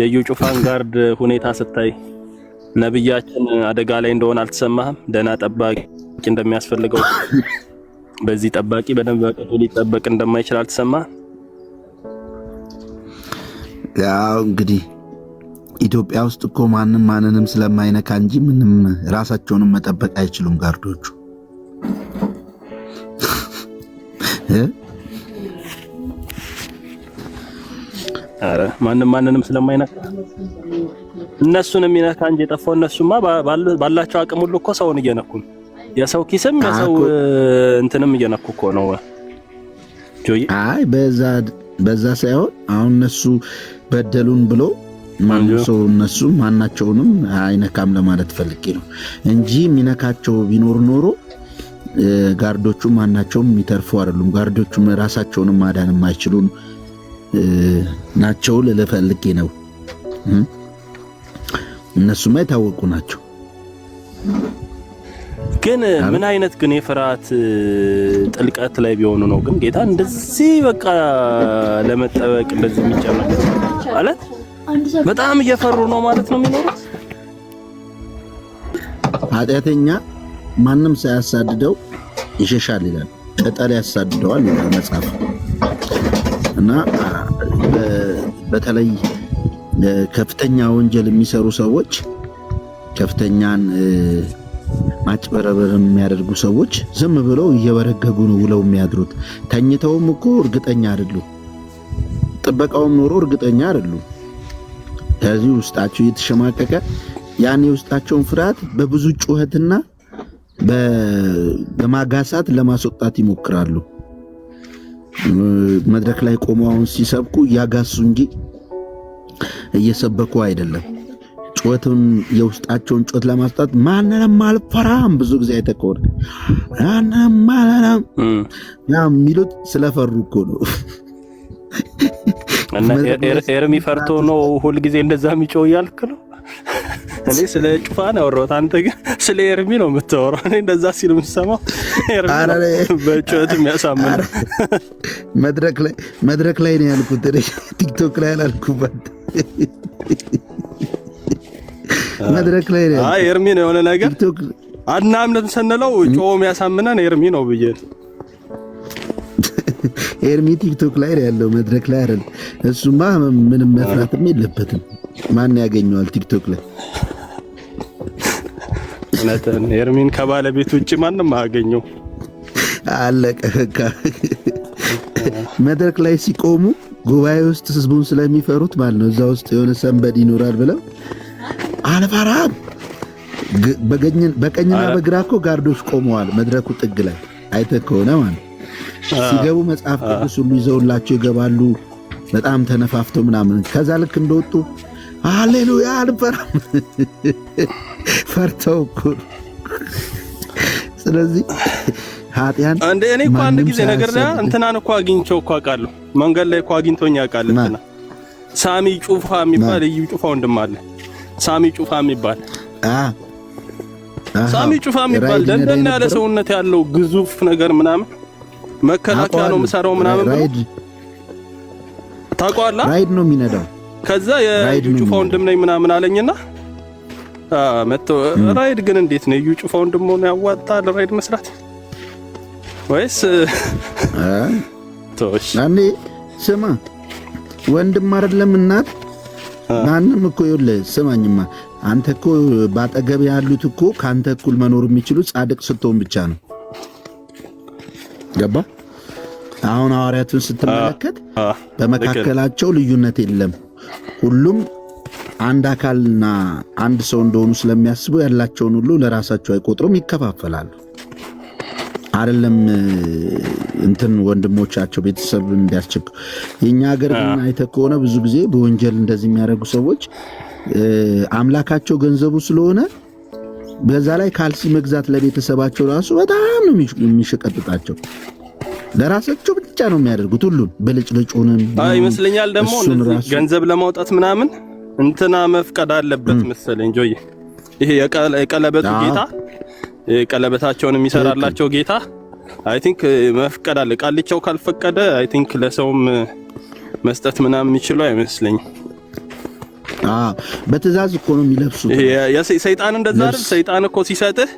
የዩ ጩፋን ጋርድ ሁኔታ ስታይ ነብያችን አደጋ ላይ እንደሆነ አልተሰማህም? ደና ጠባቂ እንደሚያስፈልገው በዚህ ጠባቂ በደንብ በቀጡ ሊጠበቅ እንደማይችል አልተሰማህም? ያው እንግዲህ ኢትዮጵያ ውስጥ እኮ ማንም ማንንም ስለማይነካ እንጂ ምንም ራሳቸውንም መጠበቅ አይችሉም ጋርዶቹ። አረ ማንንም ስለማይነካ እነሱን የሚነካ እንጂ የጠፋው እነሱማ ባላቸው አቅም ሁሉ እኮ ሰውን እየነኩ ነው። የሰው ኪስም የሰው እንትንም እየነኩ እኮ ነው ጆይ። አይ በዛ ሳይሆን አሁን እነሱ በደሉን ብሎ ማንም ሰው እነሱ ማናቸውንም አይነካም ለማለት ፈልጌ ነው እንጂ የሚነካቸው ቢኖር ኖሮ ጋርዶቹ ማናቸውም የሚተርፉ አይደሉም። ጋርዶቹ ራሳቸውንም ማዳን የማይችሉ ናቸው ለፈልጌ ነው። እነሱማ የታወቁ ናቸው። ግን ምን አይነት ግን የፍርሃት ጥልቀት ላይ ቢሆኑ ነው ግን ጌታ እንደዚህ በቃ ለመጠበቅ እንደዚህ የሚጨነቅ ማለት በጣም እየፈሩ ነው ማለት ነው የሚኖሩት። ኃጢአተኛ ማንም ሳያሳድደው ይሸሻል ይላል፣ ቅጠል ያሳድደዋል ይላል መጽሐፍ። እና በተለይ ከፍተኛ ወንጀል የሚሰሩ ሰዎች፣ ከፍተኛን ማጭበረበር የሚያደርጉ ሰዎች ዝም ብለው እየበረገጉ ነው ውለው የሚያድሩት። ተኝተውም እኮ እርግጠኛ አይደሉም፣ ጥበቃውም ኖሮ እርግጠኛ አይደሉም። ከዚህ ውስጣቸው እየተሸማቀቀ ያን የውስጣቸውን ፍርሃት በብዙ ጩኸትና በማጋሳት ለማስወጣት ይሞክራሉ። መድረክ ላይ ቆመው አሁን ሲሰብኩ እያጋሱ እንጂ እየሰበኩ አይደለም። ጩኸቱን የውስጣቸውን ጩኸት ለማስወጣት ማንንም አልፈራም ብዙ ጊዜ አይተከወረ የሚሉት ስለፈሩ እኮ ነው። እና ኤርሚ ፈርቶ ነው ሁሉ ጊዜ እንደዛ የሚጮህ ያልክ ነው። እኔ ስለ ጩፋ ነው ያወራሁት፣ አንተ ግን ስለ ኤርሚ ነው የምታወራው። እኔ እንደዛ ሲል የምሰማው ኤርሚ በጩኸት የሚያሳምን መድረክ ላይ ነው ያልኩት፣ ቲክቶክ ላይ አላልኩበት። መድረክ ላይ ነው። አይ ኤርሚ ነው የሆነ ነገር አናምነን ስንለው ጮህ የሚያሳምነን ኤርሚ ነው ብዬ ኤርሚ ቲክቶክ ላይ ያለው መድረክ ላይ አይደል? እሱማ ምንም መፍራትም የለበትም። ማን ያገኘዋል ቲክቶክ ላይ? እነተን ኤርሚን ከባለቤት ውጪ ማንም አያገኘው። አለቀ በቃ። መድረክ ላይ ሲቆሙ ጉባኤ ውስጥ ህዝቡን ስለሚፈሩት ማለት ነው። እዛ ውስጥ የሆነ ሰንበድ ይኖራል ብለው አልፈራም። በቀኝና በግራ እኮ ጋርዶች ቆመዋል መድረኩ ጥግ ላይ አይተህ ከሆነ ማለት ሲገቡ መጽሐፍ ቅዱስ ሁሉ ይዘውላቸው ይገባሉ። በጣም ተነፋፍተው ምናምን። ከዛ ልክ እንደወጡ ሃሌሉያ አልፈራም ፈርተው እኮ። ስለዚህ ኃጢያን እንደ እኔ እኮ አንድ ጊዜ ነገር ላይ እንትናን እኮ አግኝቼው እኮ አውቃለሁ። መንገድ ላይ እኮ አግኝቶኝ ያውቃል። እንትና ሳሚ ጩፋ የሚባል እዩ ጩፋ ወንድም አለ። ሳሚ ጩፋ የሚባል ሳሚ ጩፋ የሚባል ደንደን ያለ ሰውነት ያለው ግዙፍ ነገር ምናምን መከላከያ ነው የምሰራው ምናምን ታውቀዋለህ? ራይድ ነው የሚነዳው። ከዛ የዩ ጩፋ ወንድም ነኝ ምናምን አለኝና መጥቶ ራይድ ግን እንዴት ነው ዩ ጩፋ ወንድም ሆነ ያዋጣል ራይድ መስራት ወይስ ቶሽ? አንዴ ስማ ወንድም አይደለም እናት ማንም እኮ ይኸውልህ ስማኝማ፣ አንተ እኮ ባጠገብ ያሉት እኮ ካንተ እኩል መኖር የሚችሉት ጻድቅ ስትሆን ብቻ ነው። ገባ? አሁን ሐዋርያቱን ስትመለከት በመካከላቸው ልዩነት የለም። ሁሉም አንድ አካልና አንድ ሰው እንደሆኑ ስለሚያስቡ ያላቸውን ሁሉ ለራሳቸው አይቆጥሩም፣ ይከፋፈላሉ። አይደለም እንትን ወንድሞቻቸው ቤተሰብ እንዲያስቸግሩ። የኛ ሀገር ግን አይተህ ከሆነ ብዙ ጊዜ በወንጀል እንደዚህ የሚያደርጉ ሰዎች አምላካቸው ገንዘቡ ስለሆነ በዛ ላይ ካልሲ መግዛት ለቤተሰባቸው ራሱ በጣም ነው የሚሸቀጥጣቸው። ለራሳቸው ብቻ ነው የሚያደርጉት ሁሉን በልጭልጩንም ይመስለኛል። ደግሞ ገንዘብ ለማውጣት ምናምን እንትና መፍቀድ አለበት መሰለኝ ጆይ። ይሄ የቀለበቱ ጌታ ቀለበታቸውን የሚሰራላቸው ጌታ አይ ቲንክ መፍቀድ አለ። ቃልቻው ካልፈቀደ አይ ቲንክ ለሰውም መስጠት ምናምን የሚችለው አይመስለኝም። በትእዛዝ እኮ ነው የሚለብሱት። ሰይጣን እንደዛ አይደል? ሰይጣን እኮ ሲሰጥህ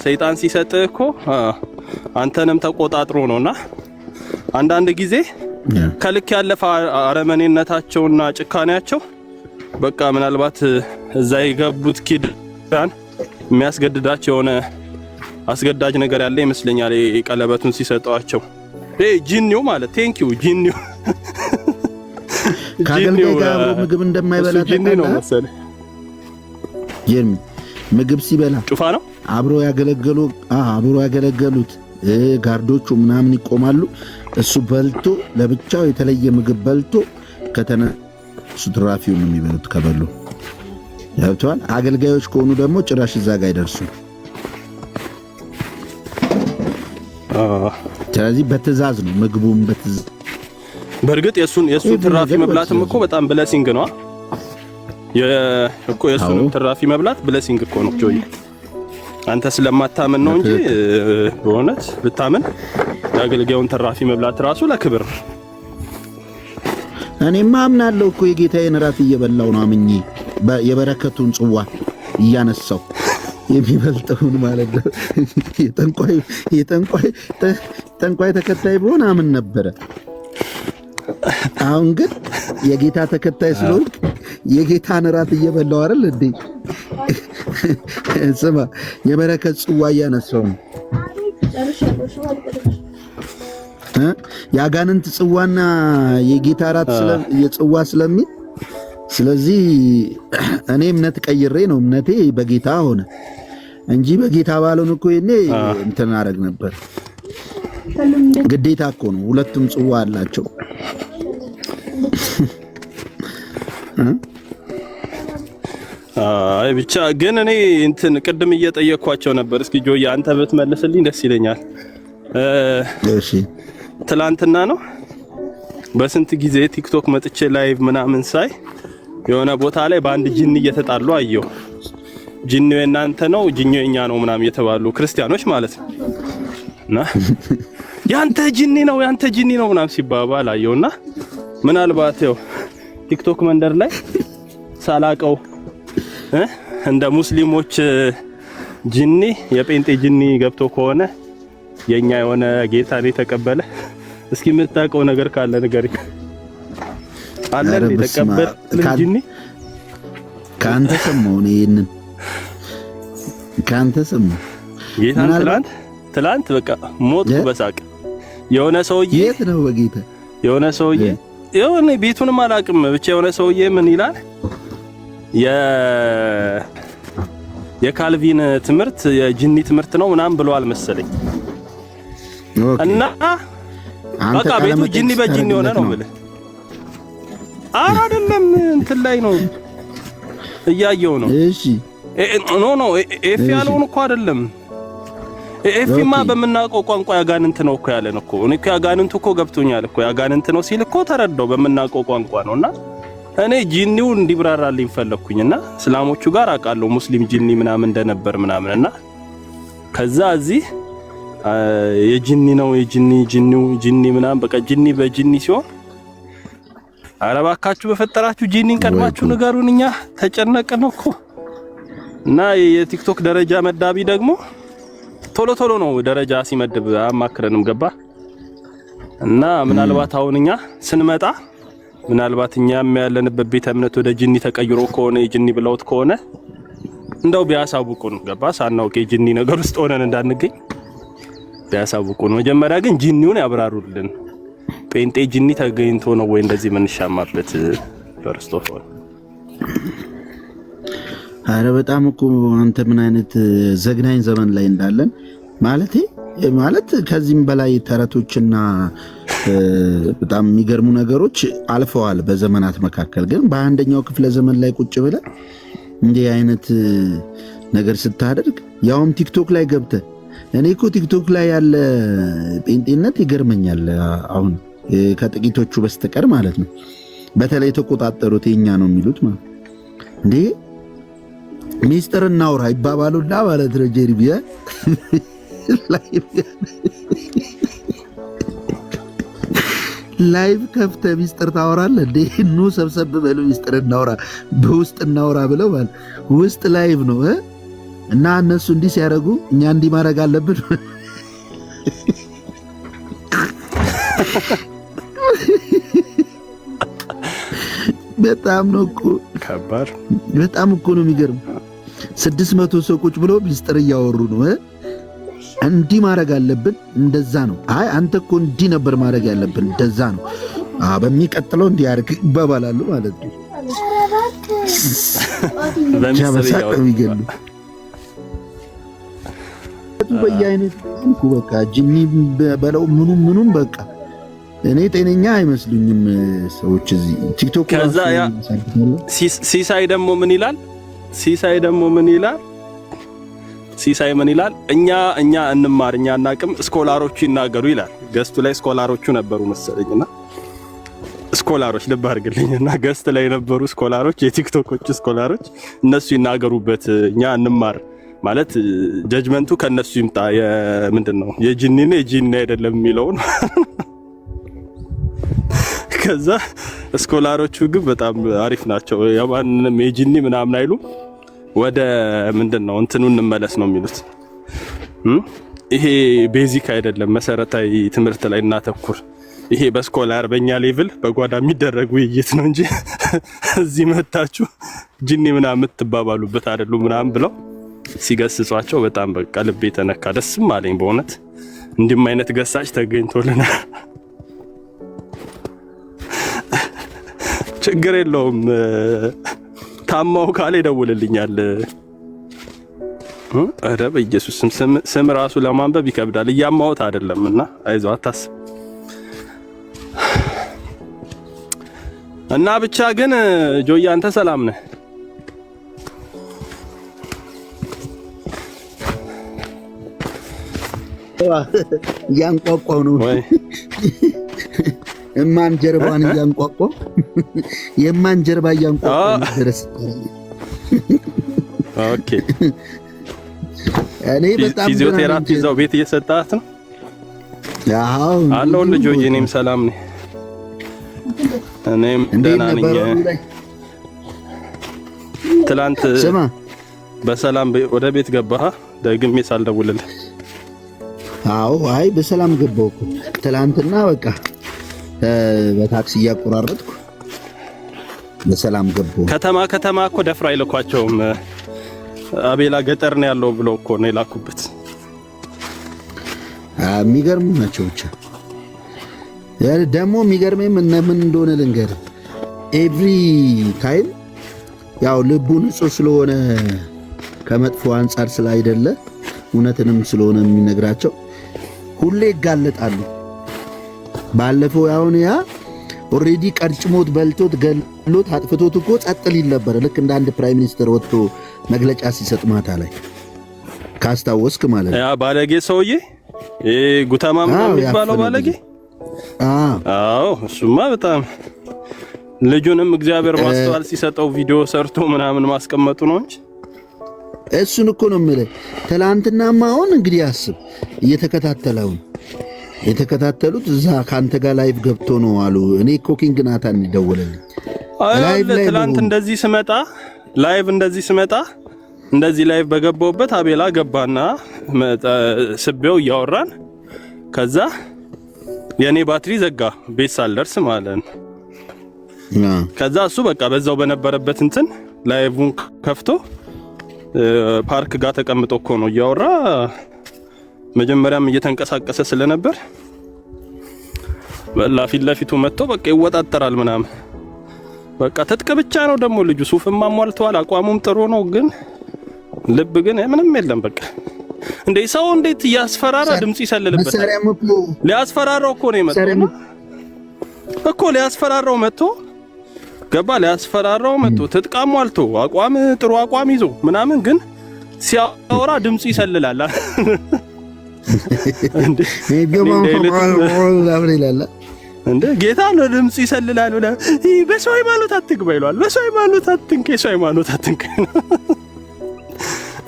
ሰይጣን ሲሰጥህ እኮ አንተንም ተቆጣጥሮ ነውና አንዳንድ ጊዜ ከልክ ያለፈ አረመኔነታቸውና ጭካኔያቸው በቃ ምናልባት እዛ የገቡት ኪዳን የሚያስገድዳቸው የሆነ አስገዳጅ ነገር ያለ ይመስለኛል። ቀለበቱን ሲሰጧቸው ጂኒው ማለት ቴንኪው ጂኒው ከአገልጋይ ጋር ምግብ እንደማይበላ ነው መሰለኝ። ምግብ ሲበላ ጩፋ ነው አብሮ ያገለገሉት ጋርዶቹ ምናምን ይቆማሉ። እሱ በልቶ ለብቻው የተለየ ምግብ በልቶ ከተነሱ ትራፊውን የሚበሉት ከበሉ ያብቷል። አገልጋዮች ከሆኑ ደግሞ ጭራሽ እዛ ጋር አይደርሱም። ስለዚህ በትእዛዝ ነው ምግቡም በትእዛዝ። በእርግጥ የሱን ትራፊ መብላትም እኮ በጣም ብለሲንግ ነው እኮ የሱን ትራፊ መብላት ብለሲንግ እኮ ነው ጆይ። አንተ ስለማታምን ነው እንጂ በእውነት ብታምን የአገልጋዩን ትራፊ መብላት ራሱ ለክብር። እኔማ አምናለሁ እኮ የጌታዬን ራት እየበላው ነው አምኜ የበረከቱን ጽዋ እያነሳው የሚበልጠውን ማለት ነው። የጠንቋይ ተከታይ ብሆን አምን ነበረ። አሁን ግን የጌታ ተከታይ ስለሆንክ የጌታን ራት እየበላው አይደል እንዴ? ስማ የበረከት ጽዋ እያነሳው ነው። የአጋንንት ጽዋና የጌታ ራት የጽዋ ስለሚል ስለዚህ እኔ እምነት ቀይሬ ነው እምነቴ በጌታ ሆነ እንጂ በጌታ ባልሆን እኮ እኔ እንትን አደረግ ነበር። ግዴታ እኮ ነው፣ ሁለቱም ጽዋ አላቸው። አይ ብቻ ግን እኔ እንትን ቅድም እየጠየኳቸው ነበር። እስኪ ጆያ አንተ ብትመልስልኝ ደስ ይለኛል። እሺ ትላንትና ነው በስንት ጊዜ ቲክቶክ መጥቼ ላይቭ ምናምን ሳይ የሆነ ቦታ ላይ በአንድ ጂኒ እየተጣሉ አየሁ። ጂኒው የናንተ ነው ጂኒው የኛ ነው ምናምን እየተባሉ ክርስቲያኖች ማለት ነው። እና ያንተ ጂኒ ነው ምናምን ሲባባል አየሁና ምናልባት ያው ቲክቶክ መንደር ላይ ሳላቀው እንደ ሙስሊሞች ጂኒ የጴንጤ ጂኒ ገብቶ ከሆነ የኛ የሆነ ጌታን የተቀበለ እስኪ የምታውቀው ነገር ካለ ንገሪ። አለ የተቀበለ ጂኒ ካንተ ሰማው ነው ይሄንን ካንተ ሰማው ጌታን ትላንት በቃ ሞት በሳቅ የሆነ ሰውዬ የት ነው በጌታ የሆነ ሰውዬ የሆነ ቤቱንም አላውቅም ብቻ የሆነ ሰውዬ ምን ይላል የካልቪን ትምህርት የጂኒ ትምህርት ነው ምናምን ብለዋል መሰለኝ። እና በቃ ቤቱ ጂኒ በጂኒ ሆነ ነው ማለት አይደለም። እንትን ላይ ነው እያየው ነው። እሺ ኖ ኤፍ ያለውን እኮ አይደለም። ኤፍማ በምናውቀው ቋንቋ ያጋንንት ነው እኮ ያለን እኮ እኔ እኮ ያጋንንቱ እኮ ገብቶኛል እኮ ያጋንንት ነው ሲል እኮ ተረዳው በምናውቀው ቋንቋ ነውና እኔ ጂኒው እንዲብራራልኝ ፈለኩኝና እስላሞቹ ጋር አውቃለሁ ሙስሊም ጂኒ ምናምን እንደነበር ምናምንና ከዛ እዚህ የጂኒ ነው ጂኒ ምናምን በቃ ጂኒ በጂኒ ሲሆን አረባካችሁ በፈጠራችሁ ጂኒን ቀድማችሁ ንገሩን እኛ ተጨነቅን እኮ። እና የቲክቶክ ደረጃ መዳቢ ደግሞ ቶሎ ነው ደረጃ ሲመድብ አማክረንም ገባ። እና ምናልባት አሁን እኛ ስንመጣ ምናልባት እኛም ያለንበት ቤተ እምነት ወደ ጂኒ ተቀይሮ ከሆነ የጂኒ ብለውት ከሆነ እንደው ቢያሳውቁን ገባ። ሳናውቅ የጂኒ ነገር ውስጥ ሆነን እንዳንገኝ ቢያሳውቁን። መጀመሪያ ግን ጂኒውን ያብራሩልን። ጴንጤ ጂኒ ተገኝቶ ነው ወይ እንደዚህ ምንሻማበት? ፈርስቶፎን አረ በጣም እኮ አንተ ምን አይነት ዘግናኝ ዘመን ላይ እንዳለን ማለት ከዚህም በላይ ተረቶችና በጣም የሚገርሙ ነገሮች አልፈዋል በዘመናት መካከል። ግን በአንደኛው ክፍለ ዘመን ላይ ቁጭ ብለህ እንዲህ አይነት ነገር ስታደርግ ያውም ቲክቶክ ላይ ገብተህ እኔ እኮ ቲክቶክ ላይ ያለ ጴንጤነት ይገርመኛል። አሁን ከጥቂቶቹ በስተቀር ማለት ነው። በተለይ የተቆጣጠሩት የኛ ነው የሚሉት ማለት እንዴ ሚስጥር እናውራ ይባባሉና ማለት ነው። ጀርቢያ ላይቭ ከፍተህ ሚስጥር ታወራለህ እንዴ? ኑ ሰብሰብ በሉ ሚስጥር እናውራ፣ በውስጥ እናውራ ብለው ማለት ውስጥ ላይቭ ነው እና እነሱ እንዲህ ሲያደርጉ እኛ እንዲህ ማድረግ አለብን። በጣም ነው እኮ ከባድ፣ በጣም እኮ ነው የሚገርም። 600 ሰው ቁጭ ብሎ ሚስጥር እያወሩ ነው። እንዲህ ማድረግ አለብን፣ እንደዛ ነው። አይ አንተ እኮ እንዲህ ነበር ማድረግ ያለብን፣ እንደዛ ነው። በሚቀጥለው እንዲህ አድርግ ይባባላሉ ማለት ነው። በሚሰበሳቅ የሚገሉ በየአይነት በቃ ጅኒ በለው ምኑም በቃ እኔ ጤነኛ አይመስሉኝም ሰዎች እዚህ ቲክቶክ። ከዛ ያ ሲሳይ ደግሞ ምን ይላል? ሲሳይ ምን ይላል? እኛ እንማር፣ እኛ እናቅም፣ ስኮላሮቹ ይናገሩ ይላል። ገስቱ ላይ ስኮላሮቹ ነበሩ መሰለኝና ስኮላሮች ልብ አድርግልኝና ገስት ላይ የነበሩ ስኮላሮች፣ የቲክቶኮች ስኮላሮች እነሱ ይናገሩበት፣ እኛ እንማር ማለት ጀጅመንቱ ከነሱ ይምጣ። ምንድነው የጂኒ አይደለም የሚለውን ከዛ ስኮላሮቹ ግን በጣም አሪፍ ናቸው። ያማንንም የጂኒ ምናምን አይሉ ወደ ምንድነው እንትኑ እንመለስ ነው የሚሉት። ይሄ ቤዚክ አይደለም፣ መሰረታዊ ትምህርት ላይ እናተኩር። ይሄ በስኮላር በእኛ ሌቭል በጓዳ የሚደረግ ውይይት ነው እንጂ እዚህ መታችሁ ጂኒ ምናምን የምትባባሉበት አይደሉም ምናምን ብለው ሲገስጿቸው በጣም በቃ ልቤ ተነካ። ደስም አለኝ በእውነት እንዲህም አይነት ገሳጭ ተገኝቶልናል። ችግር የለውም ታማው ካለ ይደውልልኛል። ኧረ በኢየሱስ ስም ራሱ ለማንበብ ይከብዳል። እያማሁት አይደለምና አይዞህ አታስብ። እና ብቻ ግን ጆያ አንተ ሰላም ነህ? እያንቋቋው ነው ወይ? እማን ጀርባን እያንቋቋው የማን ጀርባ እያንቋቋው ድረስ። ኦኬ እኔ በጣም ፊዚዮቴራፒ እዛው ቤት እየሰጣት ነው። አዎ አለው ልጆች፣ እኔም ሰላም ነኝ። እኔም ደህና ነኝ። ትላንት በሰላም ወደ ቤት ገባህ? ደግሜ ሳልደውልልህ። አዎ አይ በሰላም ገባሁ እኮ ትላንትና በቃ በታክሲ እያቆራረጥኩ በሰላም ገባሁ። ከተማ እኮ ደፍራ አይልኳቸውም። አቤላ ገጠር ነው ያለው ብሎ እኮ ነው የላኩበት። የሚገርሙ ናቸው። ብቻ ደግሞ የሚገርመኝ ምን እንደሆነ ልንገርህ። ኤቭሪ ታይም ያው ልቡ ንጹህ ስለሆነ ከመጥፎ አንጻር ስላይደለ እውነትንም ስለሆነ የሚነግራቸው ሁሌ ይጋለጣሉ። ባለፈው ያውን ያ ኦሬዲ ቀርጭሞት በልቶት ገሎት አጥፍቶት እኮ ጸጥ ሊል ነበር። ልክ እንደ አንድ ፕራይም ሚኒስተር ወጥቶ መግለጫ ሲሰጥ ማታ ላይ ካስታወስክ ማለት ነው። ያ ባለጌ ሰውዬ ጉተማ ምናምን የሚባለው ባለጌ። አዎ እሱማ በጣም ልጁንም እግዚአብሔር ማስተዋል ሲሰጠው ቪዲዮ ሰርቶ ምናምን ማስቀመጡ ነው እንጂ እሱን እኮ ነው የምልህ። ትላንትናማ አሁን እንግዲህ አስብ የተከታተሉት እዛ ካንተ ጋር ላይቭ ገብቶ ነው አሉ። እኔ ኮኪንግ ናታን ይደውልልኝ ትላንት እንደዚህ ስመጣ እንደዚህ ላይቭ በገባውበት አቤላ ገባና ስቤው እያወራን ከዛ የኔ ባትሪ ዘጋ ቤት ሳልደርስ ማለት ነው። ከዛ እሱ በቃ በዛው በነበረበት እንትን ላይቭን ከፍቶ ፓርክ ጋር ተቀምጦ እኮ ነው እያወራ። መጀመሪያም እየተንቀሳቀሰ ስለነበር ፊት ለፊቱ መጥቶ በቃ ይወጣጠራል ምናምን። በቃ ትጥቅ ብቻ ነው ደግሞ ልጁ ሱፍም አሟልቷል፣ አቋሙም ጥሩ ነው፣ ግን ልብ ግን ምንም የለም። በቃ እንዴ ሰው እንዴት እያስፈራራ ድምጽ ይሰልልበታል። ሊያስፈራራው እኮ ነው የመጣው እኮ ሊያስፈራራው መጥቶ ትጥቅ አሟልቶ ጥሩ አቋም ይዞ ምናምን፣ ግን ሲያወራ ድምጽ ይሰልላል። እንዴ ጌታ ነው ድምጽ ይሰልላል ብለ በሰው ሃይማኖት አትግባ ይሏል። በሰው ሃይማኖት አትንከ፣ ሰው ሃይማኖት አትንከ።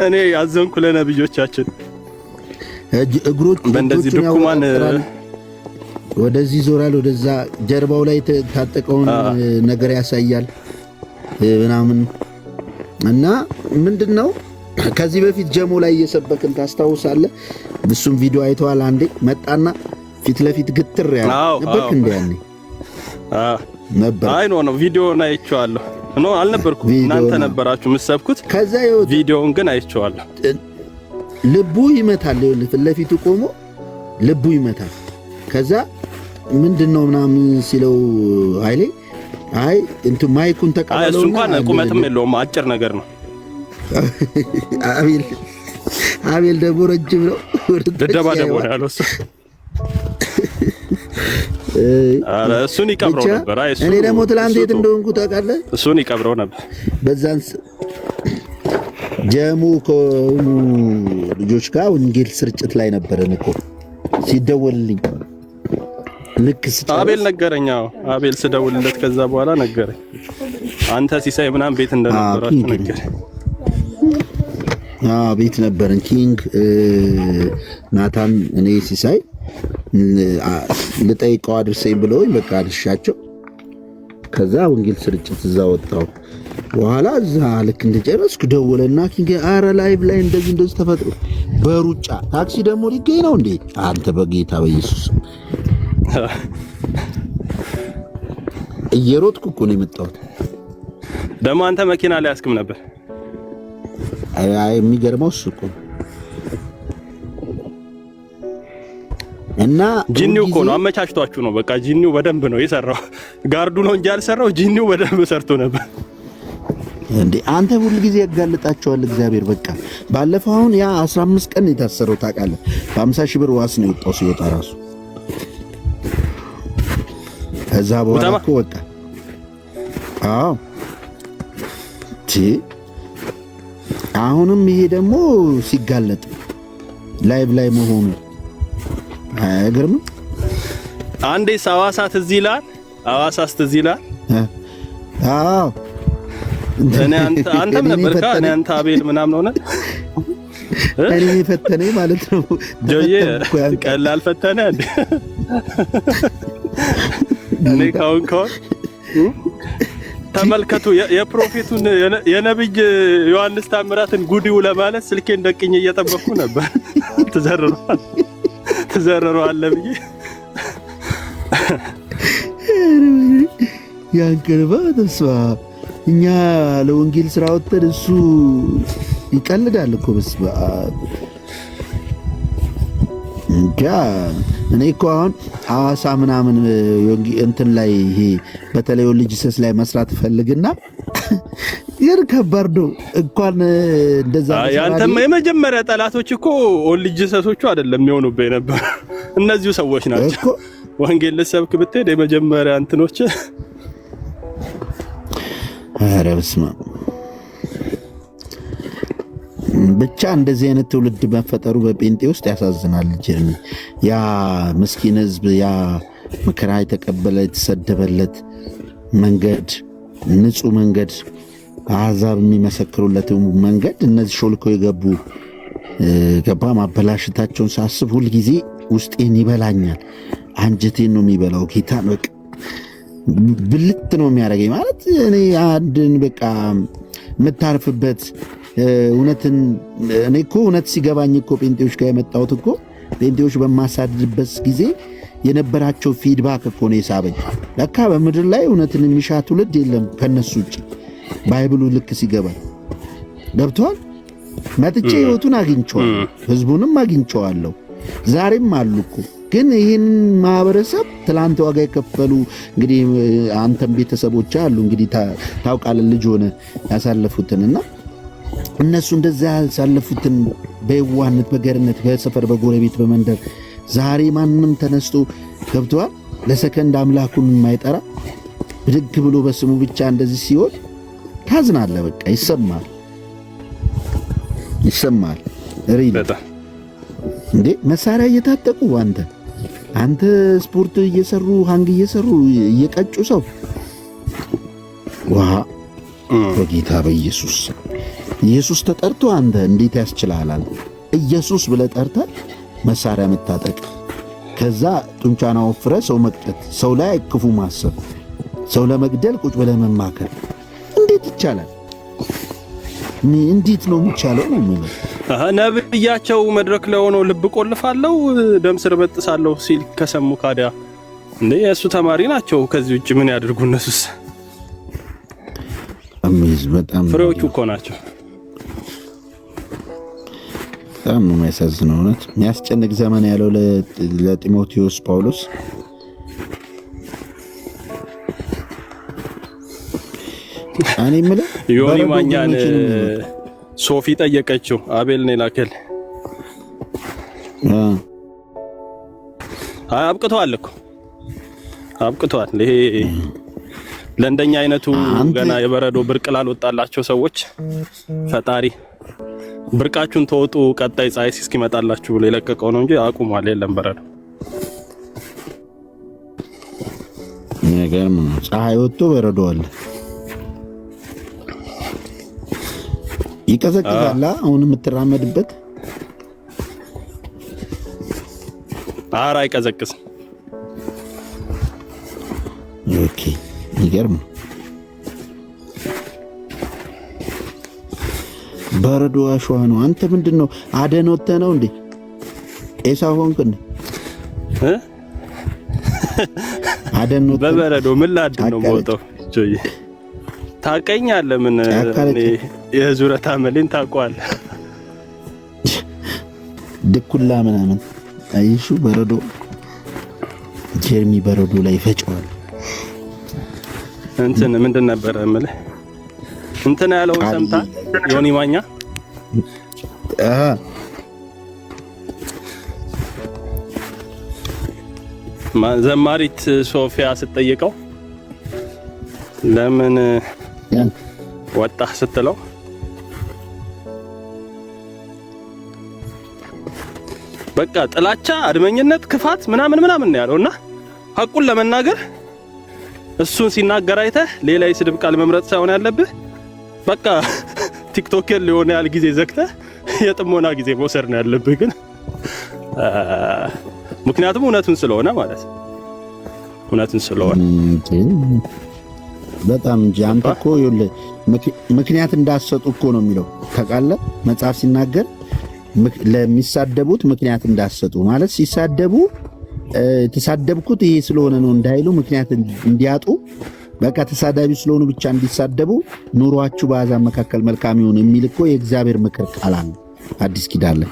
እኔ ያዘንኩ ለነብዮቻችን እግሮቹ በእንደዚህ ድኩማን ወደዚህ ዞራል፣ ወደዛ ጀርባው ላይ ታጠቀውን ነገር ያሳያል ምናምን እና ምንድነው ከዚህ በፊት ጀሞ ላይ እየሰበክን ታስታውሳለህ? እሱም ቪዲዮ አይተዋል። አንዴ መጣና ፊት ለፊት ግትር ያለ ነበር እንዴ? ያኔ ነበር። አይ ነው ቪዲዮውን አይቼዋለሁ። ነው አልነበርኩም፣ እናንተ ነበራችሁ የምትሰብኩት። ከዛ ቪዲዮውን ግን አይቼዋለሁ። ልቡ ይመታል፣ ፊት ለፊቱ ቆሞ ልቡ ይመታል። ከዛ ምንድነው ምናምን ሲለው ኃይሌ አይ እንትን ማይኩን ተቀበለው። እሱ እንኳን ቁመትም የለውም አጭር ነገር ነው። አቤል ደግሞ ረጅም ነው። ደደባ ያለው እሱ አረ እሱን ይቀብረው ነበር። አይ እሱ እኔ ደግሞ ትላንት የት እንደሆንኩ ታውቃለህ? እሱን ይቀብረው ነበር። በዛን ጀሙ ልጆች ጋር ወንጌል ስርጭት ላይ ነበረን እኮ ሲደወልልኝ ልክ አቤል ነገረኝ። አቤል ስደውልለት ከዛ በኋላ ነገረኝ። አንተ ሲሳይ ምናምን ቤት እንደነበራችሁ ነገረኝ። ቤት ነበርን። ኪንግ ናታን፣ እኔ ሲሳይ ልጠይቀው አድርሰኝ ብለውኝ በቃ አድርሻቸው። ከዛ ወንጌል ስርጭት እዛ ወጣው። በኋላ እዛ ልክ እንደጨረስኩ ደወለና ኪንግ አረ ላይቭ ላይ እንደዚህ ተፈጥሮ በሩጫ ታክሲ ደግሞ ሊገኝ ነው እንዴ? አንተ በጌታ በኢየሱስ እየሮጥኩ እኮ ነው የመጣሁት። ደግሞ አንተ መኪና ላይ አስክም ነበር። አይ የሚገርመው እሱ እኮ እና ጂኒው እኮ ነው አመቻችቷችሁ ነው። በቃ ጂኒው በደንብ ነው የሰራው። ጋርዱ ነው እንጂ አልሰራው። ጂኒው በደንብ ሰርቶ ነበር እንዴ። አንተ ሁሉ ጊዜ ያጋልጣቸዋል እግዚአብሔር። በቃ ባለፈው አሁን ያ 15 ቀን የታሰረው ታውቃለህ። በ50 ሺህ ብር ዋስ ነው የወጣው ሲወጣ ራሱ። ከዛ በኋላ እኮ በቃ አዎ አሁንም ይሄ ደግሞ ሲጋለጥ ላይቭ ላይ መሆኑ አይገርምም? አንዴ ሐዋሳ ትዝ ይላል። ሐዋሳ ትዝ ይላል። አዎ እኔ አንተም ነበርካ። እኔ አንተ አቤል ምናምን ሆነ እኔ ፈተነኝ ማለት ነው። ጆዬ ቀላል ፈተነ እንዴ? እኔ ካውን ተመልከቱ የፕሮፌቱን የነብይ ዮሐንስ ታምራትን ጉዲው ለማለት ስልኬን ደቅኝ እየጠበቅኩ ነበር። ተዘረረዋል ብዬ ያንቀርባ ተስፋ እኛ ለወንጌል ስራ ወጥተን እሱ ይቀልዳል እኮ በስበ አብ እንጃ። እኔ እኮ አሁን ሐዋሳ ምናምን እንትን ላይ ይሄ በተለይ ልጅሰስ ላይ መስራት ፈልግና ይር ከባድ ነው እንኳን እንደዛ። ያንተም የመጀመሪያ ጠላቶች እኮ ልጅሰሶቹ አይደለም የሚሆኑብህ ነበር፣ እነዚሁ ሰዎች ናቸው። ወንጌል ልሰብክ ብትሄድ የመጀመሪያ እንትኖች ኧረ በስመ አብ። ብቻ እንደዚህ አይነት ትውልድ መፈጠሩ በጴንጤ ውስጥ ያሳዝናል። ጀርኒ ያ ምስኪን ህዝብ ያ መከራ የተቀበለ የተሰደበለት መንገድ ንጹህ መንገድ አሕዛብ የሚመሰክሩለት መንገድ እነዚህ ሾልከው የገቡ ገባ ማበላሸታቸውን ሳስብ ሁልጊዜ ውስጤን ይበላኛል። አንጀቴን ነው የሚበላው። ጌታን በቃ ብልት ነው የሚያደርገኝ። ማለት እኔ አንድን በቃ የምታርፍበት እውነትን እኔ እኮ እውነት ሲገባኝ እኮ ጴንጤዎች ጋር የመጣሁት እኮ ጴንጤዎች በማሳድድበት ጊዜ የነበራቸው ፊድባክ እኮ ነው የሳበኝ። ለካ በምድር ላይ እውነትን የሚሻ ትውልድ የለም ከነሱ ውጭ። ባይብሉ ልክ ሲገባ ገብቷል። መጥቼ ህይወቱን አግኝቼዋለሁ፣ ህዝቡንም አግኝቼዋለሁ። ዛሬም አሉ እኮ። ግን ይህን ማህበረሰብ ትላንት ዋጋ የከፈሉ እንግዲህ አንተም ቤተሰቦች አሉ እንግዲህ ታውቃለህ፣ ልጅ ሆነ ያሳለፉትንና እነሱ እንደዛ ያሳለፉትን በየዋህነት በገርነት በሰፈር በጎረቤት በመንደር ዛሬ ማንም ተነስቶ ገብቷል ለሰከንድ አምላኩን የማይጠራ ብድግ ብሎ በስሙ ብቻ እንደዚህ ሲሆን ታዝናለህ። በቃ ይሰማል። ሪል እንዴ መሳሪያ እየታጠቁ አንተ ስፖርት እየሰሩ ሃንግ እየሰሩ እየቀጩ ሰው ዋ በጌታ በኢየሱስ ኢየሱስ ተጠርቶ አንተ እንዴት ያስችላል? ኢየሱስ ብለህ ጠርተህ መሳሪያ መታጠቅ ከዛ ጡንቻና ወፍረ ሰው መቅጨት፣ ሰው ላይ ክፉ ማሰብ፣ ሰው ለመግደል ቁጭ ብለህ መማከር እንዴት ይቻላል? እንዴት ነው የሚቻለው ነው የሚለው። ነብያቸው መድረክ ላይ ሆኖ ልብ ቆልፋለሁ ደም ስር በጥሳለሁ ሲል ከሰሙ ካዲያ እንዴ የእሱ ተማሪ ናቸው። ከዚህ ውጭ ምን ያድርጉ እነሱስ? በጣም ፍሬዎቹ እኮ ናቸው። በጣም ነው የሚያሳዝነው። እውነት የሚያስጨንቅ ዘመን ያለው ለጢሞቴዎስ ጳውሎስ እኔ የምልህ ዮኒ ማኛን ሶፊ ጠየቀችው። አቤል ነው ላከል አብቅቷል እኮ አብቅቷል። ይሄ ለእንደኛ አይነቱ ገና የበረዶ ብርቅ ላልወጣላቸው ሰዎች ፈጣሪ ብርቃችሁን ተወጡ ቀጣይ ፀሐይ እስኪመጣላችሁ ብሎ የለቀቀው ነው እንጂ አቁሟል። የለም በረዶ ነገር ምን ፀሐይ ወጥቶ በረዶ አለ። ይቀዘቅዛል። አሁን የምትራመድበት ኧረ አይቀዘቅዝም። ኦኬ ይገርም። በረዶ አሸዋ ነው። አንተ ምንድነው አደን ወጥተህ ነው እንዴ? ኤሳው ሆንክ እንዴ? አደን ወጥተህ በበረዶ ምን ላድን ነው የምወጣው? ጆይ ታውቀኛለህ። ምን የዙረታ መሌን ታውቀዋለህ? ድኩላ ምናምን አይሹ በረዶ ጀርሚ በረዶ ላይ ፈጨዋል። እንትን ምንድን ነበር እምልህ እንትን ያለውን ሰምተሃል? ዮኒ ማኛ ዘማሪት ሶፊያ ስትጠይቀው ለምን ወጣህ ስትለው በቃ ጥላቻ፣ አድመኝነት፣ ክፋት ምናምን ነው ያለውና ሐቁን ለመናገር እሱን ሲናገር አይተህ ሌላ የስድብ ቃል መምረጥ ሳይሆን ያለብህ በቃ ቲክቶክ ሊሆን ያህል ጊዜ ዘግተህ የጥሞና ጊዜ መውሰድ ነው ያለብህ። ግን ምክንያቱም እውነቱን ስለሆነ ማለት ነው። እውነቱን ስለሆነ በጣም እንጂ አንተ እኮ ይኸውልህ ምክንያት እንዳሰጡ እኮ ነው የሚለው ታውቃለህ። መጽሐፍ ሲናገር ለሚሳደቡት ምክንያት እንዳሰጡ ማለት ሲሳደቡ ተሳደብኩት ይሄ ስለሆነ ነው እንዳይሉ ምክንያት እንዲያጡ በቃ ተሳዳቢ ስለሆኑ ብቻ እንዲሳደቡ ኑሯችሁ በአሕዛብ መካከል መልካም ይሁን የሚል እኮ የእግዚአብሔር ምክር ቃል አለ አዲስ ኪዳን ላይ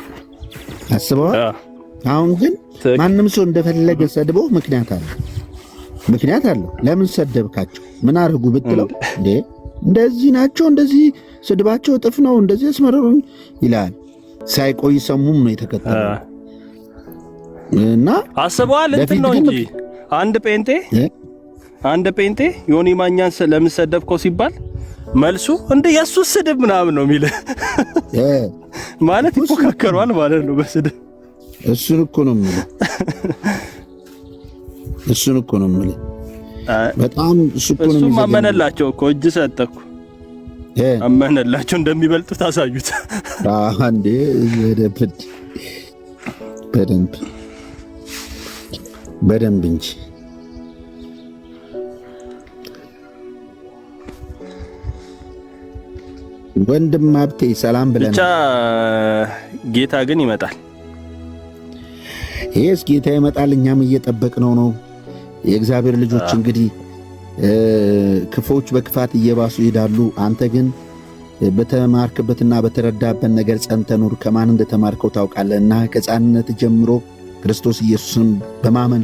አስበዋል። አሁን ግን ማንም ሰው እንደፈለገ ሰድበው ምክንያት አለ። ለምን ሰደብካቸው ምን አድርጉ ብትለው እንዴ እንደዚህ ናቸው እንደዚህ ስድባቸው እጥፍ ነው እንደዚህ አስመረሩኝ ይላል። ሳይቆይ ሰሙም ነው የተከተለው እና አስበዋል። እንትን ነው እንጂ አንድ ጴንጤ ዮኒ ማኛን ለምን ሰደብከው ሲባል መልሱ እንደ ኢየሱስ ስድብ ምናምን ነው የሚል ማለት ይፎካከሯል ማለት ነው በስድብ። እሱን እኮ ነው የምልህ በጣም እሱም አመነላቸው እኮ እጅ ሰጠኩ አመነላቸው እንደሚበልጡ ታሳዩት አንዴ በደንብ እንጂ ወንድም ሀብቴ ሰላም ብለን ብቻ ጌታ ግን ይመጣል። ይሄስ ጌታ ይመጣል፣ እኛም እየጠበቅነው ነው። የእግዚአብሔር ልጆች እንግዲህ ክፎች በክፋት እየባሱ ይሄዳሉ። አንተ ግን በተማርክበትና በተረዳበት ነገር ጸንተህ ኑር። ከማን እንደተማርከው ታውቃለህና ከሕፃንነት ጀምሮ ክርስቶስ ኢየሱስን በማመን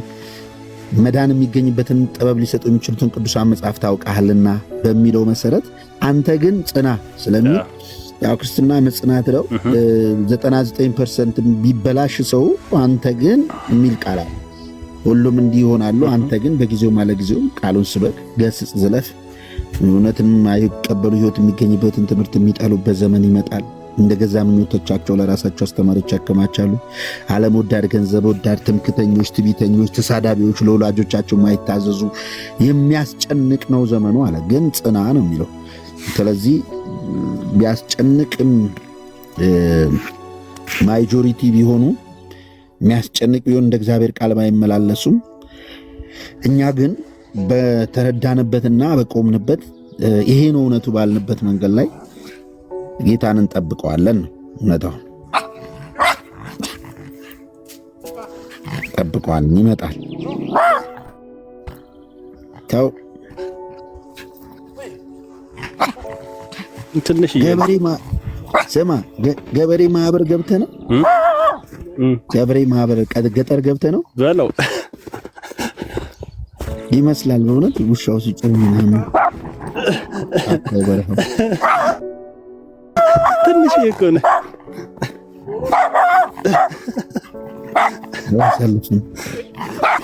መዳን የሚገኝበትን ጥበብ ሊሰጡ የሚችሉትን ቅዱሳን መጽሐፍ ታውቃለህና በሚለው መሰረት አንተ ግን ጽና ስለሚል ያው ክርስትና መጽናት ነው። 99% ቢበላሽ ሰው አንተ ግን የሚል ቃል አለ። ሁሉም እንዲህ ይሆናሉ፣ አንተ ግን በጊዜው ማለጊዜው ቃሉን ስበክ፣ ገስጽ፣ ዝለፍ። እውነትን አይቀበሉ ሕይወት የሚገኝበትን ትምህርት የሚጠሉበት ዘመን ይመጣል። እንደ ገዛ ምኞቶቻቸው ለራሳቸው አስተማሪዎች ያከማቻሉ። ዓለም ወዳድ፣ ገንዘብ ወዳድ፣ ትምክተኞች፣ ትዕቢተኞች፣ ተሳዳቢዎች፣ ለወላጆቻቸው ማይታዘዙ የሚያስጨንቅ ነው ዘመኑ አለ። ግን ጽና ነው የሚለው። ስለዚህ ቢያስጨንቅም ማጆሪቲ ቢሆኑ የሚያስጨንቅ ቢሆን እንደ እግዚአብሔር ቃል ባይመላለሱም፣ እኛ ግን በተረዳንበትና በቆምንበት ይሄ ነው እውነቱ ባልንበት መንገድ ላይ ጌታን እንጠብቀዋለን ነው እውነታው። ጠብቀዋለን፣ ይመጣል። ተው ትንሽ ገበሬ ማህበር ገብተህ ነው? ገበሬ ማህበር ገጠር ገብተህ ነው በለው ይመስላል። በእውነት ውሻው ሲጮህ ምናምን ትንሽ እኮ ነው።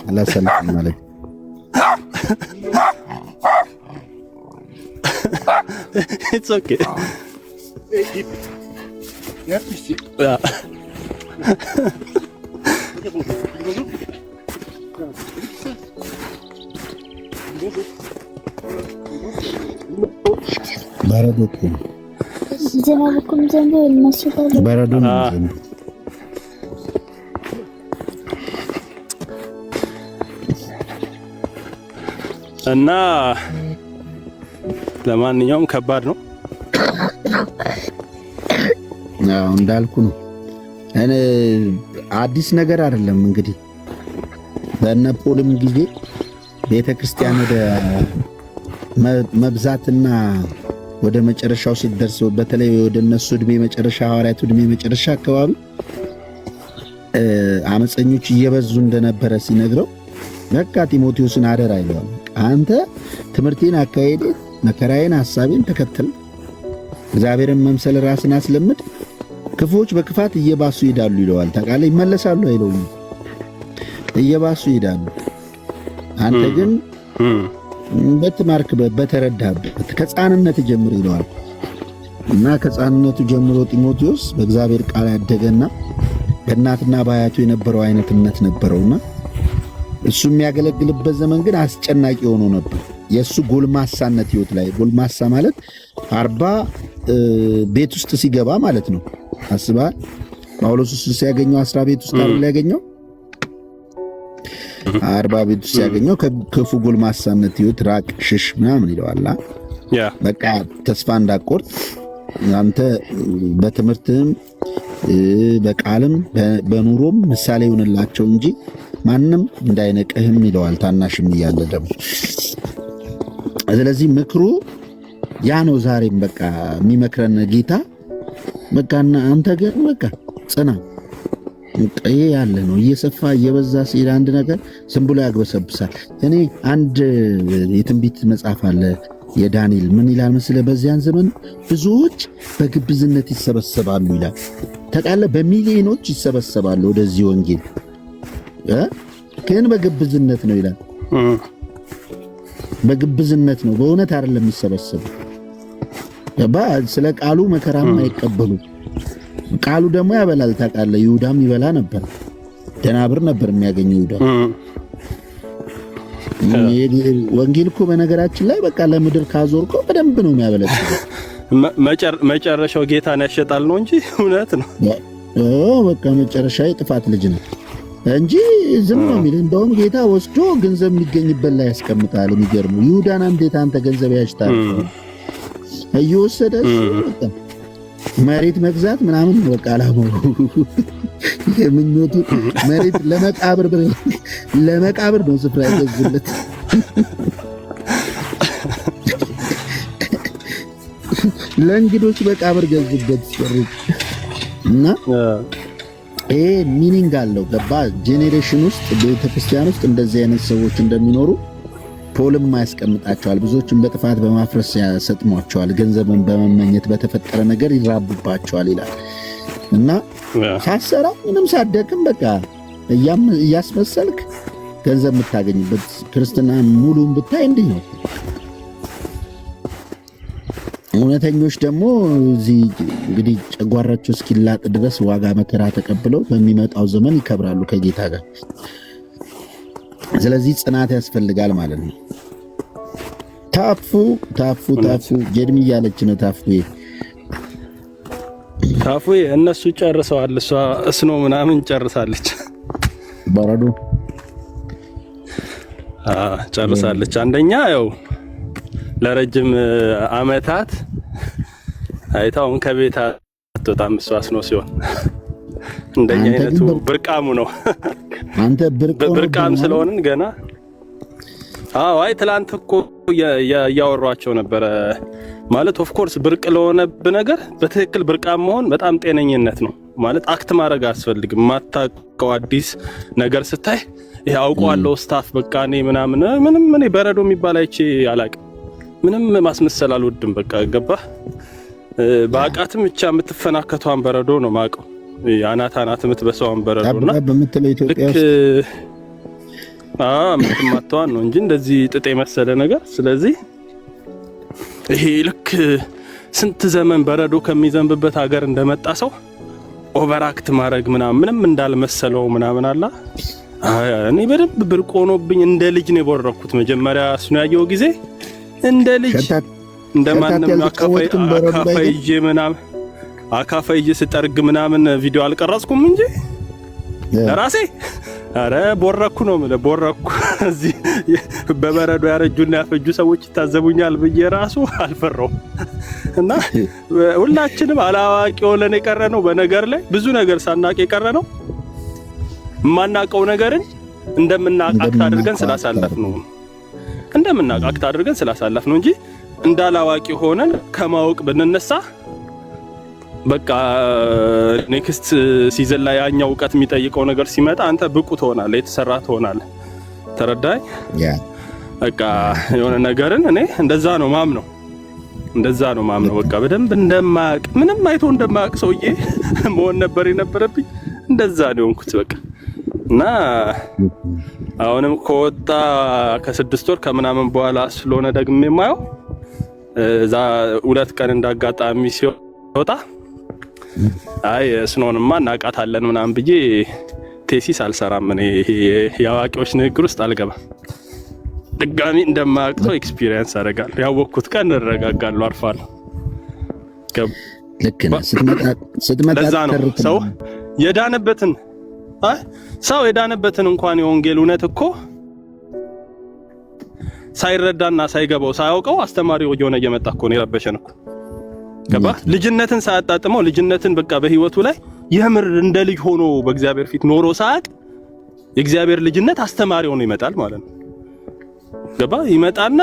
አላሰልፍም ማለት It's okay. Yeah. በረዶ እኮ ነው። ዝናብ እኮ የሚዘንበው ይመስላል። በረዶ ነው የሚዘንበው። እና ለማንኛውም ከባድ ነው። አዎ እንዳልኩ ነው። እኔ አዲስ ነገር አይደለም። እንግዲህ በእነ ፖልም ጊዜ ቤተክርስቲያን ወደ መብዛትና ወደ መጨረሻው ሲደርስ በተለይ ወደ እነሱ እድሜ መጨረሻ ሐዋርያቱ እድሜ መጨረሻ አካባቢ አመፀኞች እየበዙ እንደነበረ ሲነግረው በቃ ጢሞቴዎስን አደራ ይለዋል። አንተ ትምህርቴን አካሄድ፣ መከራዬን፣ ሐሳቤን ተከተል፣ እግዚአብሔርን መምሰል ራስን አስለምድ፣ ክፉዎች በክፋት እየባሱ ይሄዳሉ ይለዋል። ታውቃለህ፣ ይመለሳሉ አይለውም፣ እየባሱ ይሄዳሉ። አንተ ግን በትማርክበት በተረዳህበት ከሕፃንነት ጀምሮ ይለዋል። እና ከሕፃንነቱ ጀምሮ ጢሞቴዎስ በእግዚአብሔር ቃል ያደገና በእናትና በአያቱ የነበረው አይነት እምነት ነበረውና እሱ የሚያገለግልበት ዘመን ግን አስጨናቂ ሆኖ ነበር። የእሱ ጎልማሳነት ህይወት ላይ ጎልማሳ ማለት 40 ቤት ውስጥ ሲገባ ማለት ነው። አስባ ጳውሎስ እሱ ሲያገኘው 10 ቤት ውስጥ አይደል ያገኘው 40 ቤት ውስጥ ሲያገኘው ከክፉ ጎልማሳነት ህይወት ራቅ፣ ሽሽ ምናምን ይለዋል። በቃ ተስፋ እንዳቆርጥ አንተ በትምህርትም በቃልም በኑሮም ምሳሌ ይሆንላቸው እንጂ ማንም እንዳይነቅህም ይለዋል። ታናሽም እያለ ደግሞ ስለዚህ ምክሩ ያ ነው። ዛሬም በቃ የሚመክረን ጌታ በቃና አንተ ግን በቃ ጽና። ይሄ ያለ ነው። እየሰፋ እየበዛ ሲል አንድ ነገር ዝም ብሎ ያግበሰብሳል። እኔ አንድ የትንቢት መጽሐፍ አለ የዳንኤል ምን ይላል መሰለህ? በዚያን ዘመን ብዙዎች በግብዝነት ይሰበሰባሉ ይላል። ታውቃለህ፣ በሚሊዮኖች ይሰበሰባሉ ወደዚህ ወንጌል ግን በግብዝነት ነው ይላል። በግብዝነት ነው፣ በእውነት አይደለም የሚሰበሰቡ። ስለ ቃሉ መከራም አይቀበሉ። ቃሉ ደግሞ ያበላል። ታውቃለህ፣ ይሁዳም ይበላ ነበር። ደናብር ነበር የሚያገኘው ይሁዳ። ወንጌል እኮ በነገራችን ላይ በቃ ለምድር ካዞርከው በደንብ ነው የሚያበላው። መጨረሻው ጌታን ያሸጣል ነው እንጂ እውነት ነው። በቃ መጨረሻ የጥፋት ልጅ ነው እንጂ ዝም ነው የሚል። እንደውም ጌታ ወስዶ ገንዘብ የሚገኝበት ላይ ያስቀምጣል። የሚገርመው ይሁዳን እንዴት አንተ ገንዘብ ያሽታል እየወሰደ በቃ መሬት መግዛት ምናምን በቃ አላማው የምኞቱ መሬት ለመቃብር ነው ስፍራ ያገዙለት። ለእንግዶች መቃብር ገዙበት እና ይሄ ሚኒንግ አለው። ገባ? ጄኔሬሽን ውስጥ ቤተክርስቲያን ውስጥ እንደዚህ አይነት ሰዎች እንደሚኖሩ ፖልም ያስቀምጣቸዋል። ብዙዎችን በጥፋት በማፍረስ ያሰጥሟቸዋል። ገንዘብን በመመኘት በተፈጠረ ነገር ይራቡባቸዋል ይላል እና ሳሰራ ምንም ሳደክም በቃ እያስመሰልክ ገንዘብ የምታገኝበት ክርስትና ሙሉን ብታይ እንዲህ ነው። እውነተኞች ደግሞ እዚህ እንግዲህ ጨጓራቸው እስኪላጥ ድረስ ዋጋ መከራ ተቀብለው በሚመጣው ዘመን ይከብራሉ ከጌታ ጋር። ስለዚህ ጽናት ያስፈልጋል ማለት ነው። ታፉ ጀድሚ እያለች ነው። ታፉ እነሱ ጨርሰዋል። እሷ እስኖ ምናምን ጨርሳለች። በረዶ ጨርሳለች። አንደኛ ያው ለረጅም አመታት አይታውን ከቤት አትወጣም። እሷስ ነው ሲሆን እንደኛ አይነቱ ብርቃሙ ነው። አንተ ብርቃም ስለሆንን ገና አይ ትላንት እኮ ያወሯቸው ነበር ማለት ኦፍ ኮርስ ብርቅ ለሆነብ ነገር በትክክል ብርቃም መሆን በጣም ጤነኝነት ነው ማለት አክት ማድረግ አያስፈልግም። ማታውቀው አዲስ ነገር ስታይ ይሄ አውቀዋለሁ ስታፍ በቃ እኔ ምንም እኔ በረዶ የሚባል አይቼ አላቅም። ምንም ማስመሰል አልወድም። በቃ ገባህ? በአቃትም ብቻ የምትፈናከቷን በረዶ ነው ማቀው አናት የምትበሳውን በረዶና በምትለው ኢትዮጵያ ውስጥ የምትማተዋን ነው እንጂ እንደዚህ ጥጥ መሰለ ነገር። ስለዚህ ይሄ ልክ ስንት ዘመን በረዶ ከሚዘንብበት ሀገር እንደመጣ ሰው ኦቨርአክት ማድረግ ምንም እንዳልመሰለው አላ እኔ በደንብ ብርቅ ሆኖብኝ እንደ ልጅ ነው የቦረኩት። መጀመሪያ እሱን ያየው ጊዜ እንደ ልጅ እንደማንም አካፋይ ስጠርግ ቪዲዮ አልቀረጽኩም እንጂ ለራሴ አረ ቦረኩ ነው ማለት ቦረኩ። እዚህ በበረዶ ያረጁና ያፈጁ ሰዎች ይታዘቡኛል ብዬ ራሱ አልፈራው እና ሁላችንም አላዋቂ ሆነን የቀረነው በነገር ላይ ብዙ ነገር ሳናቅ የቀረነው ማናቀው ነገርን እንደምናቃክት አድርገን ስላሳለፍ ነው እንጂ እንዳላዋቂ ሆነን ከማወቅ ብንነሳ በቃ ኔክስት ሲዝን ላይ ያኛው ዕውቀት የሚጠይቀው ነገር ሲመጣ አንተ ብቁ ትሆናለህ፣ የተሰራ ትሆናለህ። ተረዳኝ? በቃ የሆነ ነገርን እኔ እንደዛ ነው ማምነው። በቃ በደንብ እንደማያውቅ ምንም አይቶ እንደማያውቅ ሰውዬ መሆን ነበር የነበረብኝ። እንደዛ ነው የሆንኩት በቃ እና አሁንም ከወጣ ከ6 ወር ከምናምን በኋላ ስለሆነ ደግሜ የማየው እዛ 2 ቀን እንዳጋጣሚ ሲወጣ አይ ስኖንማ እናቃታለን ምናምን ብዬ ቴሲስ አልሰራም። እኔ የአዋቂዎች ንግግር ውስጥ አልገባም። ድጋሚ እንደማያውቀው ኤክስፒሪየንስ አደርጋለሁ። ያወቅኩት ቀን እረጋጋለሁ፣ አርፋለሁ። ልክ ነህ። ስትመጣ ሰው የዳነበትን እንኳን የወንጌል እውነት እኮ ሳይረዳና ሳይገባው ሳያውቀው አስተማሪው እየሆነ እየመጣ እኮ ነው የረበሸን እኮ ገባ። ልጅነትን ሳያጣጥመው ልጅነትን በቃ በህይወቱ ላይ የምር እንደ ልጅ ሆኖ በእግዚአብሔር ፊት ኖሮ ሳያቅ የእግዚአብሔር ልጅነት አስተማሪ ሆኖ ይመጣል ማለት ነው። ገባ። ይመጣና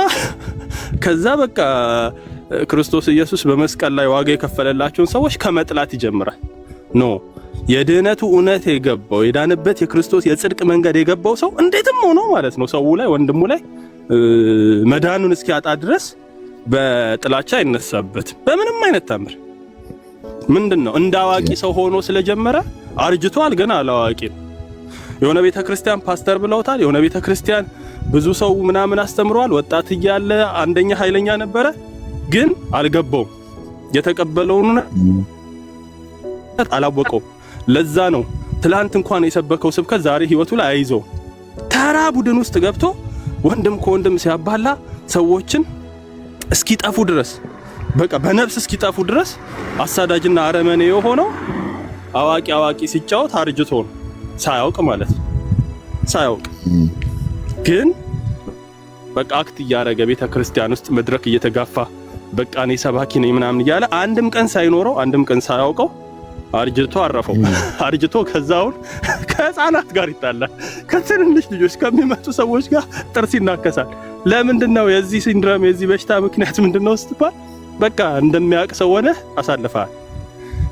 ከዛ በቃ ክርስቶስ ኢየሱስ በመስቀል ላይ ዋጋ የከፈለላቸውን ሰዎች ከመጥላት ይጀምራል። የድህነቱ እውነት የገባው የዳነበት የክርስቶስ የጽድቅ መንገድ የገባው ሰው እንዴትም ሆኖ ማለት ነው ሰው ላይ ወንድሙ ላይ መዳኑን እስኪያጣ ድረስ በጥላቻ አይነሳበትም በምንም አይነት ታምር። ምንድነው እንዳዋቂ ሰው ሆኖ ስለጀመረ አርጅቷል፣ ገና አላዋቂ ነው። የሆነ ቤተክርስቲያን ፓስተር ብለውታል። የሆነ ቤተክርስቲያን ብዙ ሰው ምናምን አስተምሯል። ወጣት እያለ አንደኛ ኃይለኛ ነበረ፣ ግን አልገባውም። የተቀበለውን አላወቀው። ለዛ ነው ትላንት እንኳን የሰበከው ስብከት ዛሬ ህይወቱ ላይ አይዞ ተራ ቡድን ውስጥ ገብቶ ወንድም ከወንድም ሲያባላ ሰዎችን እስኪጠፉ ድረስ በቃ በነፍስ እስኪጠፉ ድረስ አሳዳጅና አረመኔ የሆነው አዋቂ ሲጫወት አርጅቶ ነው ሳያውቅ ማለት ነው። ሳያውቅ ግን በቃ አክት እያረገ ቤተክርስቲያን ውስጥ መድረክ እየተጋፋ በቃ እኔ ሰባኪ ነኝ ምናምን እያለ አንድም ቀን ሳይኖረው አንድም ቀን ሳያውቀው አርጅቶ አረፈው። አርጅቶ ከዛውን ከህፃናት ጋር ይጣላል፣ ከትንንሽ ልጆች ከሚመጡ ሰዎች ጋር ጥርስ ይናከሳል። ለምንድነው የዚህ ሲንድሮም የዚህ በሽታ ምክንያት ምንድነው ስትባል በቃ እንደሚያውቅ ሰው ሆነ አሳልፈሃል።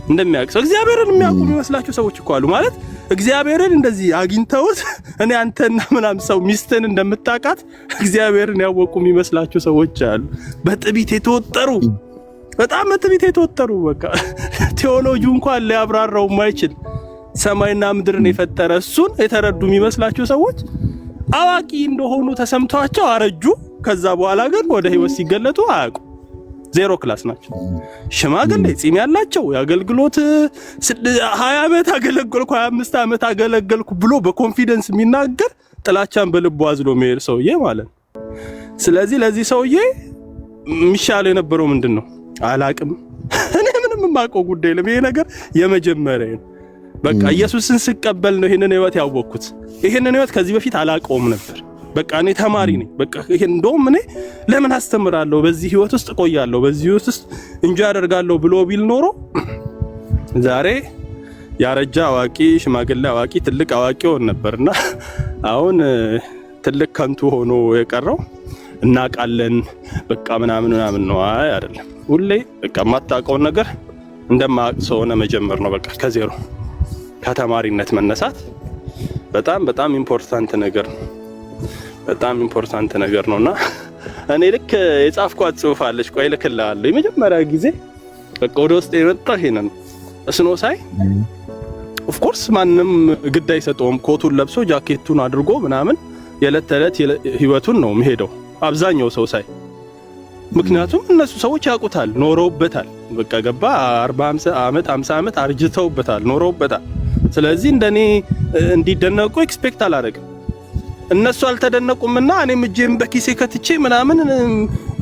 እንደሚያውቅ ሰው እግዚአብሔርን የሚያውቁ የሚመስላቸው ሰዎች እኮ አሉ። ማለት እግዚአብሔርን እንደዚህ አግኝተውት እኔ አንተና ምናምን ሰው ሚስትን እንደምታውቃት እግዚአብሔርን ያወቁ የሚመስላቸው ሰዎች አሉ። በጥቢት የተወጠሩ በጣም በጥቢት የተወጠሩ በቃ ቴዎሎጂ እንኳን ሊያብራራው የማይችል ሰማይና ምድርን የፈጠረ እሱን የተረዱ የሚመስላቸው ሰዎች አዋቂ እንደሆኑ ተሰምቷቸው አረጁ። ከዛ በኋላ ግን ወደ ህይወት ሲገለጡ አያውቁ። ዜሮ ክላስ ናቸው። ሽማግሌ ጺም ያላቸው የአገልግሎት 20 ዓመት አገለገልኩ 25 ዓመት አገለገልኩ ብሎ በኮንፊደንስ የሚናገር ጥላቻን በልቡ አዝሎ የሚሄድ ሰውዬ ማለት ነው። ስለዚህ ለዚህ ሰውዬ የሚሻለው የነበረው ምንድነው? አላቅም። እኔ ምንም የማውቀው ጉዳይ የለም። ይሄ ነገር የመጀመሪያ ነው። በቃ ኢየሱስን ስቀበል ነው ይሄንን ህይወት ያወቅኩት። ይሄንን ህይወት ከዚህ በፊት አላውቀውም ነበር። በቃ እኔ ተማሪ ነኝ። በቃ ይሄን እንደውም እኔ ለምን አስተምራለሁ፣ በዚህ ህይወት ውስጥ እቆያለሁ፣ በዚህ ህይወት ውስጥ እንጂ አደርጋለሁ ብሎ ቢል ኖሮ ዛሬ ያረጃ አዋቂ፣ ሽማግሌ አዋቂ፣ ትልቅ አዋቂ ሆን ነበርና አሁን ትልቅ ከንቱ ሆኖ የቀረው እናቃለን በቃ ምናምን ነው። አይ አይደለም። ሁሌ በቃ የማታውቀውን ነገር እንደማያውቅ ሰው ሆነ መጀመር ነው። በቃ ከዜሮ ከተማሪነት መነሳት በጣም ኢምፖርታንት ነገር ነው። በጣም ኢምፖርታንት ነገር ነውና እኔ ልክ የጻፍኳት ጽሁፍ አለች። ቆይ ልክልሃለሁ። የመጀመሪያ ጊዜ በቃ ወደ ውስጥ የመጣው ይሄ ነው። እስኖ ሳይ ኦፍ ኮርስ ማንም ግድ አይሰጠውም። ኮቱን ለብሶ ጃኬቱን አድርጎ ምናምን የዕለት ተዕለት ህይወቱን ነው የሚሄደው አብዛኛው ሰው ሳይ። ምክንያቱም እነሱ ሰዎች ያውቁታል፣ ኖረውበታል። በቃ ገባ 40 ዓመት 50 ዓመት አርጅተውበታል፣ ኖረውበታል። ስለዚህ እንደኔ እንዲደነቁ ኤክስፔክት አላደርግም። እነሱ አልተደነቁምና እኔም እጄን በኪሴ ከትቼ ምናምን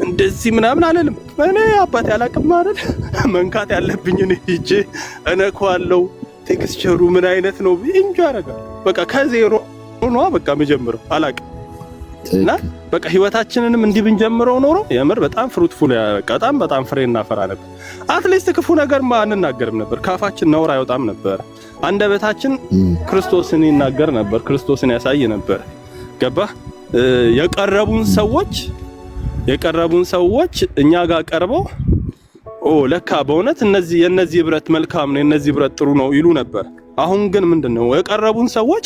እንደዚህ ምናምን አለልም። እኔ አባቴ አላቅም አይደል መንካት ያለብኝ እኔ እጄ እነካዋለሁ። ቴክስቸሩ ምን አይነት ነው እንጂ አረጋለሁ። በቃ ከዜሮ ነው በቃ መጀመሪያው አላቅም። እና በቃ ህይወታችንንም እንዲህ ብንጀምረው ኖሮ የምር በጣም ፍሩትፉል በጣም ፍሬ እናፈራ ነበር። አትሊስት ክፉ ነገር አንናገርም ነበር፣ ካፋችን ነውር አይወጣም ነበር። አንደበታችን ክርስቶስን ይናገር ነበር፣ ክርስቶስን ያሳይ ነበር። ገባ የቀረቡን ሰዎች እኛ ጋር ቀርበው ለካ በእውነት የነዚህ ህብረት መልካም ነው፣ የነዚህ ህብረት ጥሩ ነው ይሉ ነበር። አሁን ግን ምንድነው የቀረቡን ሰዎች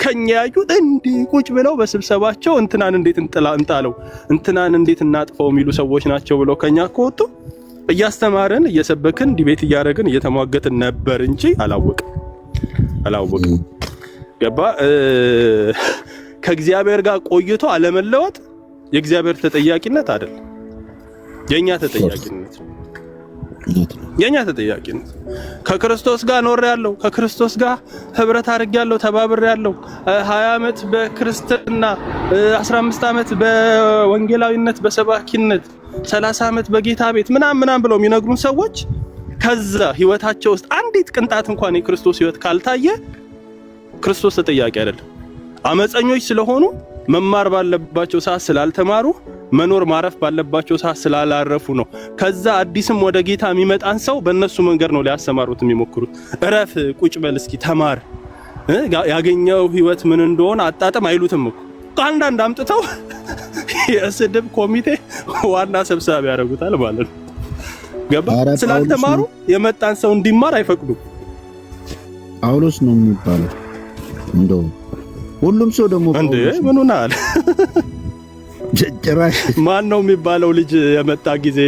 ከኛ ያዩት እንዲህ ቁጭ ብለው በስብሰባቸው እንትናን እንዴት እንጣለው፣ እንትናን እንዴት እናጥፈው የሚሉ ሰዎች ናቸው ብለው ከኛ ከወጡ እያስተማረን እየሰበክን ዲቤት እያደረግን እየተሟገትን ነበር እንጂ አላወቅም። ገባ ከእግዚአብሔር ጋር ቆይቶ አለመለወጥ የእግዚአብሔር ተጠያቂነት አይደለም፣ የኛ ተጠያቂነት። ከክርስቶስ ጋር ኖሬያለሁ፣ ከክርስቶስ ጋር ህብረት አድርጌያለሁ፣ ተባብሬያለሁ። 20 ዓመት በክርስትና 15 ዓመት በወንጌላዊነት በሰባኪነት 30 ዓመት በጌታ ቤት ምናምን ብለው የሚነግሩን ሰዎች ከዛ ህይወታቸው ውስጥ አንዲት ቅንጣት እንኳን የክርስቶስ ህይወት ካልታየ ክርስቶስ ተጠያቂ አይደለም። አመፀኞች ስለሆኑ መማር ባለባቸው ሰዓት ስላልተማሩ መኖር ማረፍ ባለባቸው ሰዓት ስላላረፉ ነው። ከዛ አዲስም ወደ ጌታ የሚመጣን ሰው በእነሱ መንገድ ነው ሊያሰማሩት የሚሞክሩት። እረፍ፣ ቁጭ በል እስኪ ተማር፣ ያገኘው ህይወት ምን እንደሆነ አጣጥም አይሉትም እኮ። አንዳንድ አምጥተው የስድብ ኮሚቴ ዋና ሰብሳቢ ያደርጉታል ማለት ነው። ገባ ስላልተማሩ የመጣን ሰው እንዲማር አይፈቅዱም። ጳውሎስ ነው የሚባለው እንደው ሁሉም ሰው ደግሞ እንዴ ምን ሆናል? ጭራሽ ማን ነው የሚባለው ልጅ የመጣ ጊዜ